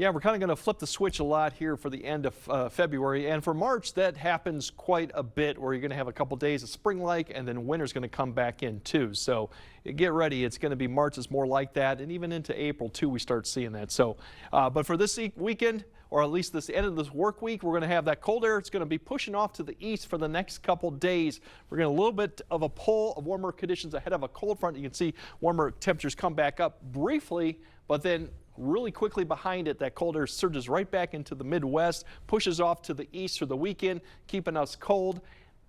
Yeah, we're kind of going to flip the switch a lot here for the end of February. And for March, that happens quite a bit where you're going to have a couple days of spring-like and then winter's going to come back in too. So get ready. It's going to be March is more like that. And even into April too, we start seeing that. So, but for this weekend, or at least this end of this work week, we're going to have that cold air. It's going to be pushing off to the east for the next couple days. We're getting a little bit of a pull of warmer conditions ahead of a cold front. You can see warmer temperatures come back up briefly, but then really quickly behind it, that cold air surges right back into the Midwest, pushes off to the east for the weekend, keeping us cold.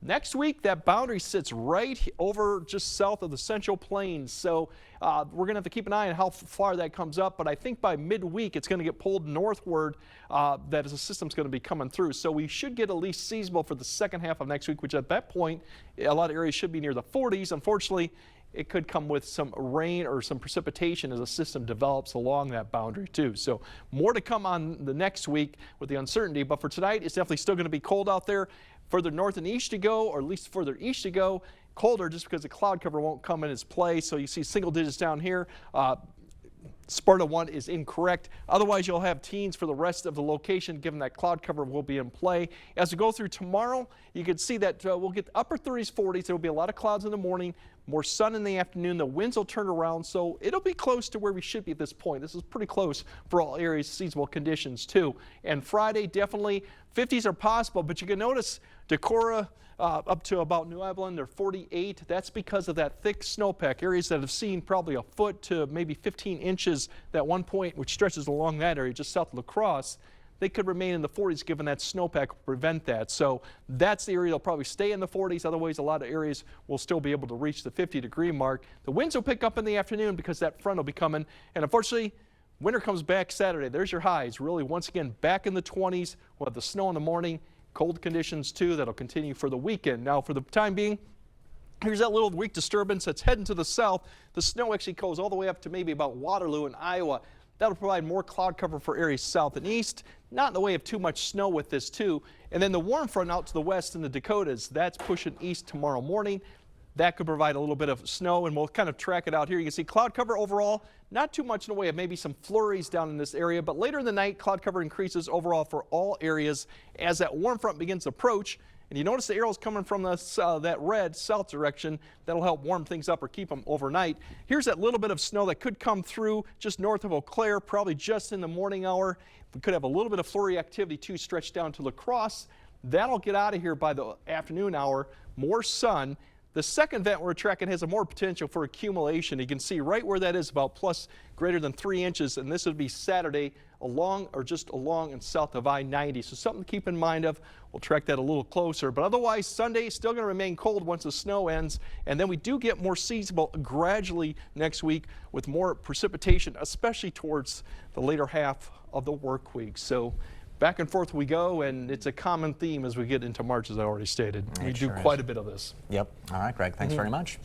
Next week, that boundary sits right over just south of the Central Plains. So we're going to have to keep an eye on how far that comes up. But I think by midweek, it's going to get pulled northward. That is a system's going to be coming through. So we should get at least seasonable for the second half of next week, which at that point, a lot of areas should be near the 40s. Unfortunately, it could come with some rain or some precipitation as a system develops along that boundary too. So more to come on the next week with the uncertainty. But for tonight, it's definitely still going to be cold out there. Further north and east to go, or at least further east to go, colder just because the cloud cover won't come in its place. So you see single digits down here. Sparta 1 is incorrect. Otherwise, you'll have teens for the rest of the location, given that cloud cover will be in play. As we go through tomorrow, you can see that we'll get upper 30s, 40s. There will be a lot of clouds in the morning, more sun in the afternoon. The winds will turn around, so it'll be close to where we should be at this point. This is pretty close for all areas, seasonable conditions too. And Friday, definitely 50s are possible, but you can notice Decorah up to about New Evelyn, they're 48. That's because of that thick snowpack. Areas that have seen probably a foot to maybe 15 inches at one point, which stretches along that area just south of La Crosse. They could remain in the 40s given that snowpack will prevent that. So that's the area they'll probably stay in the 40s. Otherwise, a lot of areas will still be able to reach the 50-degree mark. The winds will pick up in the afternoon because that front will be coming. And unfortunately, winter comes back Saturday. There's your highs. Really, once again, back in the 20s. We'll have the snow in the morning. Cold conditions too. That'll continue for the weekend. Now, for the time being, here's that little weak disturbance that's heading to the south. The snow actually goes all the way up to maybe about Waterloo in Iowa. That'll provide more cloud cover for areas south and east. Not in the way of too much snow with this too. And then the warm front out to the west in the Dakotas, that's pushing east tomorrow morning. That could provide a little bit of snow, and we'll kind of track it out here. You can see cloud cover overall, not too much in the way of maybe some flurries down in this area, but later in the night, cloud cover increases overall for all areas as that warm front begins to approach. And you notice the arrows coming from that red south direction. That'll help warm things up or keep them overnight. Here's that little bit of snow that could come through just north of Eau Claire, probably just in the morning hour. We could have a little bit of flurry activity too stretched down to La Crosse. That'll get out of here by the afternoon hour. More sun. The second vent we're tracking has a more potential for accumulation. You can see right where that is, about plus greater than 3 inches, and this would be Saturday along or just along and south of I-90. So something to keep in mind of. We'll track that a little closer. But otherwise, Sunday is still going to remain cold once the snow ends, and then we do get more seasonable gradually next week with more precipitation, especially towards the later half of the work week. So back and forth we go, and it's a common theme as we get into March, as I already stated. We do quite a bit of this. Yep. All right, Greg, thanks very much.